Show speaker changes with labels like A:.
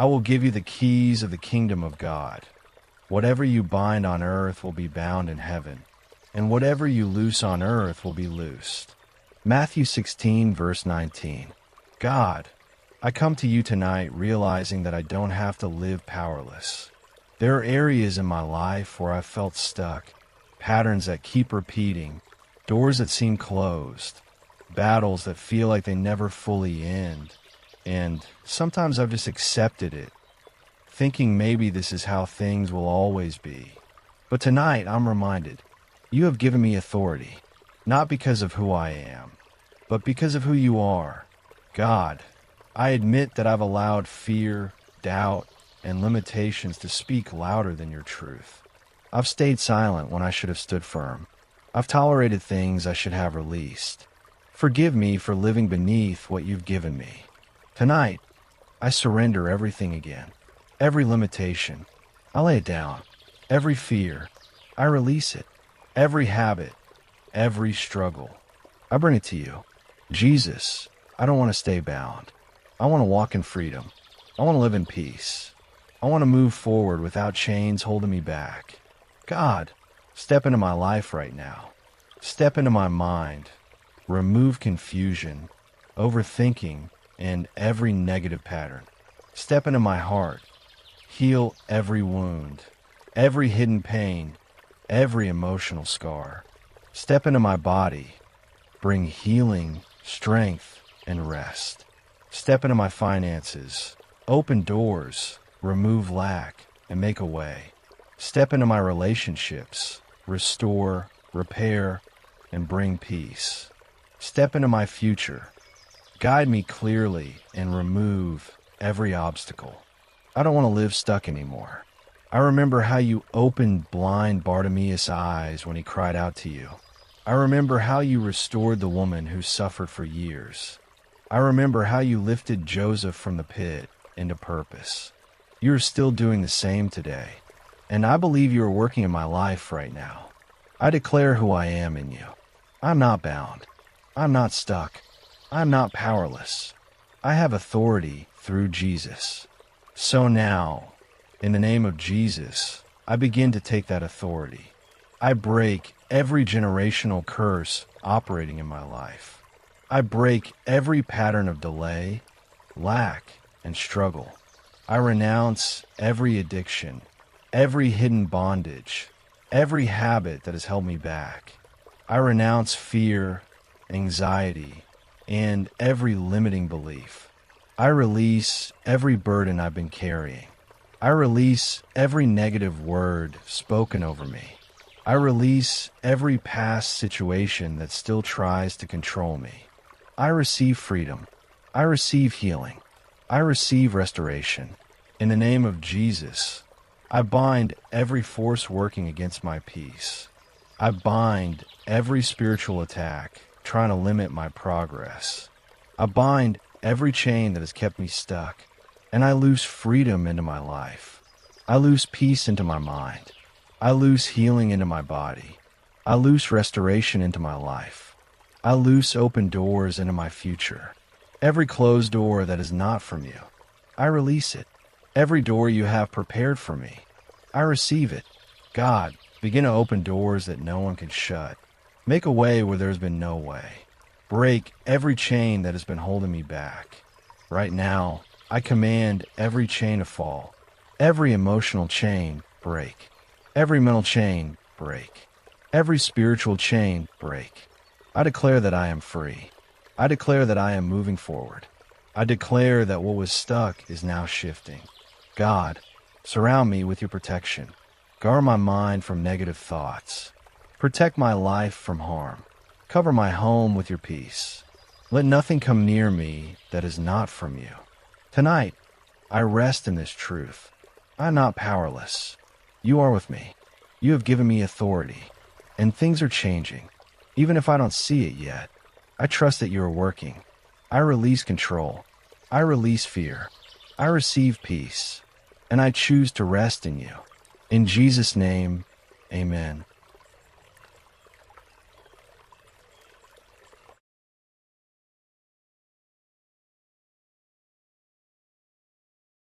A: I will give you the keys of the kingdom of God. Whatever you bind on earth will be bound in heaven, and whatever you loose on earth will be loosed. Matthew 16, verse 19. God, I come to you tonight realizing that I don't have to live powerless. There are areas in my life where I've felt stuck, patterns that keep repeating, doors that seem closed, battles that feel like they never fully end, and sometimes I've just accepted it, thinking maybe this is how things will always be. But tonight I'm reminded, you have given me authority, not because of who I am, but because of who you are. God, I admit that I've allowed fear, doubt, and limitations to speak louder than your truth. I've stayed silent when I should have stood firm. I've tolerated things I should have released. Forgive me for living beneath what you've given me. Tonight, I surrender everything again. Every limitation, I lay it down. Every fear, I release it. Every habit, every struggle, I bring it to you. Jesus, I don't want to stay bound. I want to walk in freedom. I want to live in peace. I want to move forward without chains holding me back. God, step into my life right now. Step into my mind. Remove confusion, overthinking, and every negative pattern. Step into my heart. Heal every wound, every hidden pain, every emotional scar. Step into my body. Bring healing, strength, and rest. Step into my finances. Open doors, remove lack, and make a way. Step into my relationships. Restore, repair, and bring peace. Step into my future. Guide me clearly and remove every obstacle. I don't want to live stuck anymore. I remember how you opened blind Bartimaeus' eyes when he cried out to you. I remember how you restored the woman who suffered for years. I remember how you lifted Joseph from the pit into purpose. You are still doing the same today, and I believe you are working in my life right now. I declare who I am in you. I'm not bound. I'm not stuck. I'm not powerless. I have authority through Jesus. So now, in the name of Jesus, I begin to take that authority. I break every generational curse operating in my life. I break every pattern of delay, lack, and struggle. I renounce every addiction, every hidden bondage, every habit that has held me back. I renounce fear, anxiety, and every limiting belief. I release every burden I've been carrying. I release every negative word spoken over me. I release every past situation that still tries to control me. I receive freedom. I receive healing. I receive restoration. In the name of Jesus, I bind every force working against my peace. I bind every spiritual attack trying to limit my progress. I bind every chain that has kept me stuck, and I loose freedom into my life. I loose peace into my mind. I loose healing into my body. I loose restoration into my life. I loose open doors into my future. Every closed door that is not from you, I release it. Every door you have prepared for me, I receive it. God, begin to open doors that no one can shut. Make a way where there's been no way. Break every chain that has been holding me back. Right now, I command every chain to fall. Every emotional chain, break. Every mental chain, break. Every spiritual chain, break. I declare that I am free. I declare that I am moving forward. I declare that what was stuck is now shifting. God, surround me with your protection. Guard my mind from negative thoughts. Protect my life from harm. Cover my home with your peace. Let nothing come near me that is not from you. Tonight, I rest in this truth. I'm not powerless. You are with me. You have given me authority, and things are changing. Even if I don't see it yet, I trust that you are working. I release control. I release fear. I receive peace, and I choose to rest in you. In Jesus' name, amen.